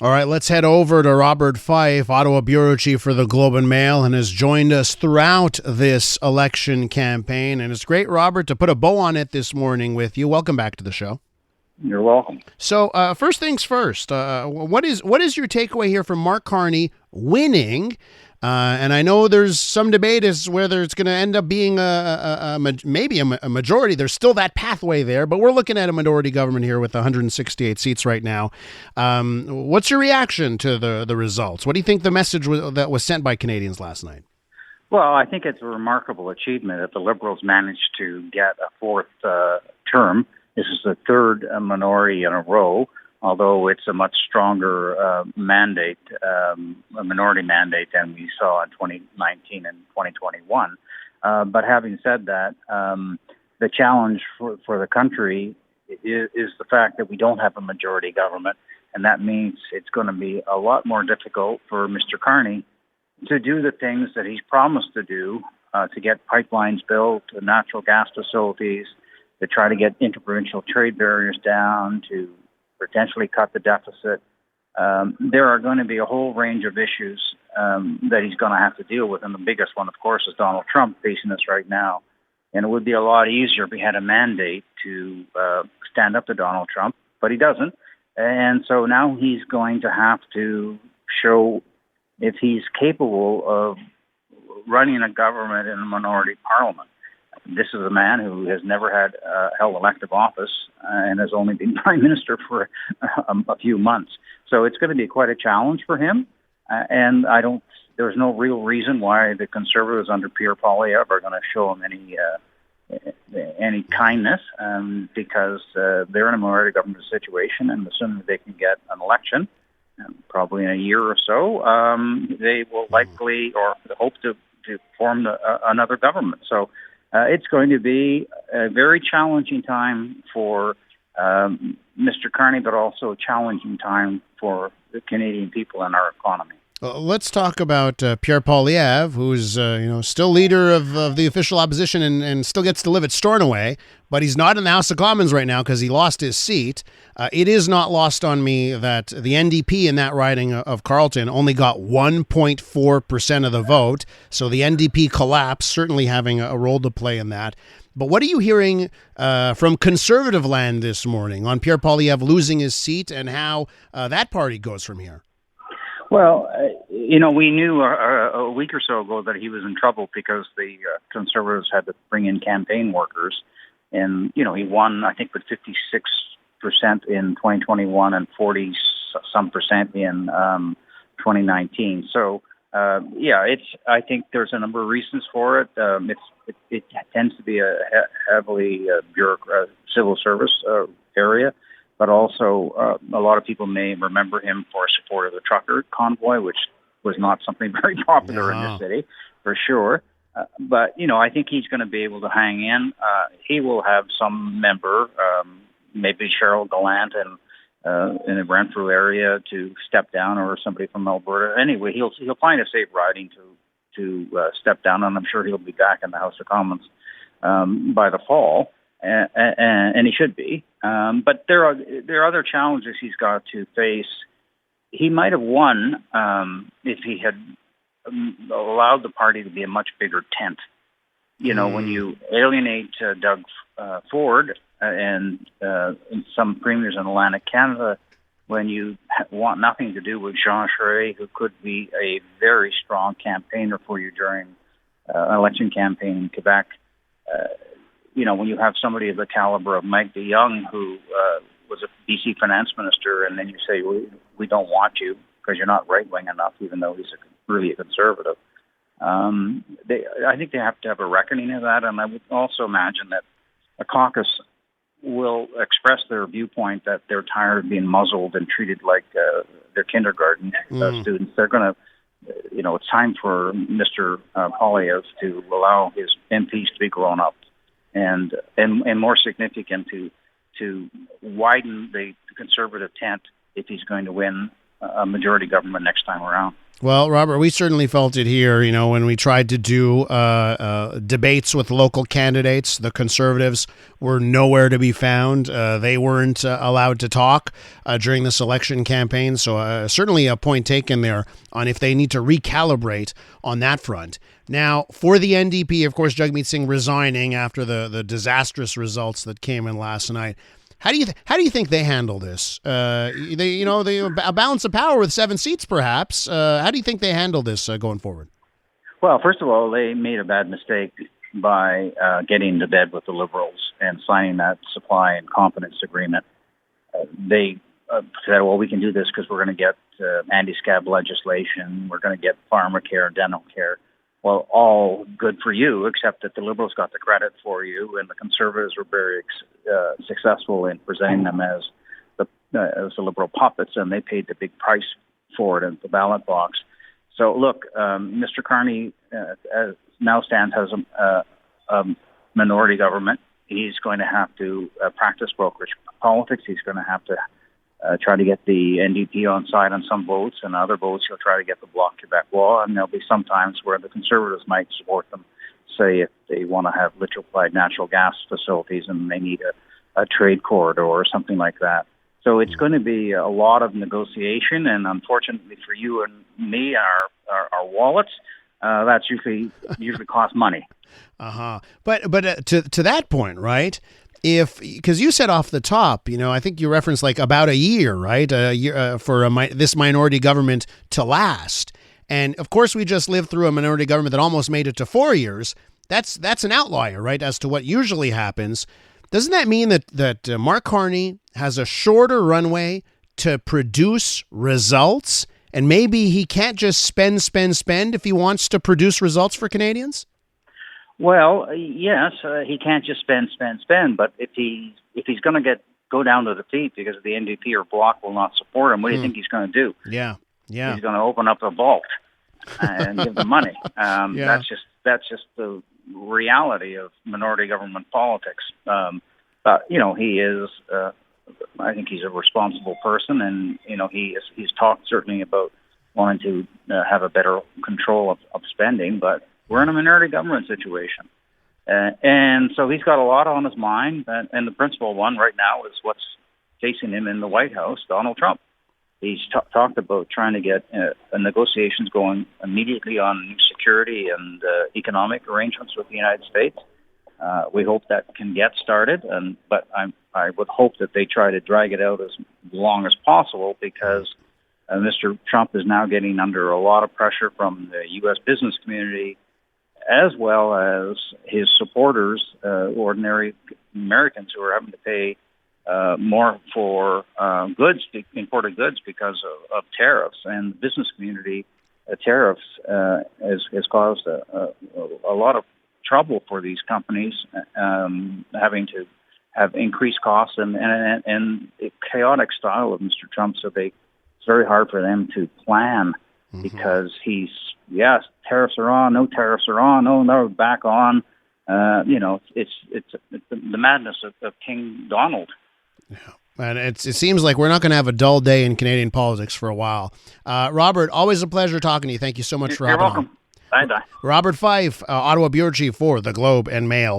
All right, let's head over to Robert Fife, Ottawa bureau chief for the Globe and Mail, and has joined us throughout this election campaign. And it's great, Robert, to put a bow on it this morning with you. Welcome back to the show. You're welcome. So first things first, what is your takeaway here from Mark Carney winning? And I know there's some debate as whether it's going to end up being maybe a majority. There's still that pathway there, but we're looking at a minority government here with 168 seats right now. What's your reaction to the results? What do you think the message that was sent by Canadians last night? Well, I think it's a remarkable achievement that the Liberals managed to get a fourth term. This is the third minority in a row, although it's a much stronger mandate, a minority mandate than we saw in 2019 and 2021. But having said that, the challenge for the country is the fact that we don't have a majority government, and that means it's going to be a lot more difficult for Mr. Carney to do the things that he's promised to do, to get pipelines built, natural gas facilities, to try to get interprovincial trade barriers down, to potentially cut the deficit. There are going to be a whole range of issues that he's going to have to deal with, and the biggest one, of course, is Donald Trump facing us right now. And it would be a lot easier if we had a mandate to stand up to Donald Trump, but he doesn't. And so now he's going to have to show if he's capable of running a government in a minority parliament. This is a man who has never had held elective office and has only been prime minister for a few months. So it's going to be quite a challenge for him. And there's no real reason why the Conservatives under Pierre Poilievre are going to show him any kindness, because they're in a minority government situation, and as soon as they can get an election, probably in a year or so, they will likely or hope to form another government. So it's going to be a very challenging time for Mr. Carney, but also a challenging time for the Canadian people and our economy. Let's talk about Pierre Poilievre, who's still leader of the official opposition and still gets to live at Stornoway, but he's not in the House of Commons right now because he lost his seat. It is not lost on me that the NDP in that riding of Carleton only got 1.4% of the vote, so the NDP collapsed, certainly having a role to play in that. But what are you hearing from Conservative land this morning on Pierre Poilievre losing his seat and how that party goes from here? Well, we knew a week or so ago that he was in trouble because the Conservatives had to bring in campaign workers. And, he won, I think, with 56% in 2021 and 40-some% in 2019. So, I think there's a number of reasons for it. It tends to be a heavily civil service area. But also, a lot of people may remember him for support of the trucker convoy, which was not something very popular in this city, for sure. But I think he's going to be able to hang in. He will have some member, maybe Cheryl Gallant in the Renfrew area, to step down, or somebody from Alberta. Anyway, he'll find a safe riding to step down, and I'm sure he'll be back in the House of Commons by the fall. And he should be. But there are other challenges he's got to face. He might have won if he had allowed the party to be a much bigger tent. When you alienate Doug Ford and some premiers in Atlantic Canada, when you want nothing to do with Jean Charest, who could be a very strong campaigner for you during an election campaign in Quebec, when you have somebody of the caliber of Mike DeYoung, who was a BC finance minister, and then you say, we don't want you because you're not right-wing enough, even though he's really a conservative. I think they have to have a reckoning of that, and I would also imagine that a caucus will express their viewpoint that they're tired of being muzzled and treated like their kindergarten students. They're going to, it's time for Mr. Poilievre to allow his MPs to be grown up. And more significant, to widen the Conservative tent if he's going to win a majority government next time around. Well, Robert, we certainly felt it here. When we tried to do debates with local candidates, the Conservatives were nowhere to be found. They weren't allowed to talk during this election campaign. So certainly a point taken there on if they need to recalibrate on that front. Now, for the NDP, of course, Jagmeet Singh resigning after the disastrous results that came in last night. How do you think they handle this? A balance of power with 7 seats, perhaps. How do you think they handle this going forward? Well, first of all, they made a bad mistake by getting into bed with the Liberals and signing that supply and confidence agreement. They said, well, we can do this because we're going to get anti-scab legislation. We're going to get pharma care, dental care. Well, all good for you, except that the Liberals got the credit for you, and the Conservatives were very successful in presenting them as the Liberal puppets, and they paid the big price for it in the ballot box. So, look, Mr. Carney now stands as a minority government. He's going to have to practice brokerage politics. He's going to have to try to get the NDP on side on some votes, and other votes he'll try to get the Bloc Québécois, and there'll be some times where the Conservatives might support them, say if they want to have liquefied natural gas facilities and they need a trade corridor or something like that. So it's going to be a lot of negotiation, and unfortunately for you and me, our wallets, that's usually costs money. But to that point, right? Because you said off the top, I think you referenced like about a year, right? A year for this minority government to last. And of course, we just lived through a minority government that almost made it to 4 years. That's an outlier, right? As to what usually happens. Doesn't that mean that Mark Carney has a shorter runway to produce results? And maybe he can't just spend if he wants to produce results for Canadians? Well, yes, he can't just spend. But if he's going to go down to defeat because the NDP or Bloc will not support him, what do you think he's going to do? Yeah. He's going to open up a vault and give them money. That's just the reality of minority government politics. But he is. I think he's a responsible person, and he's talked certainly about wanting to have a better control of spending, but we're in a minority government situation. And so he's got a lot on his mind. And the principal one right now is what's facing him in the White House, Donald Trump. He's talked about trying to get negotiations going immediately on new security and economic arrangements with the United States. We hope that can get started, but I would hope that they try to drag it out as long as possible, because Mr. Trump is now getting under a lot of pressure from the U.S. business community, as well as his supporters, ordinary Americans who are having to pay more for imported goods because of tariffs. And the business community, tariffs has caused a lot of trouble for these companies, having to have increased costs and the chaotic style of Mr. Trump. So it's very hard for them to plan, because yes, tariffs are on, no tariffs are on, no, back on. It's the madness of King Donald. Yeah. And it seems like we're not going to have a dull day in Canadian politics for a while. Robert, always a pleasure talking to you. Thank you so much for You're hopping welcome. on. Bye. Robert Fife, Ottawa Bureau Chief for The Globe and Mail.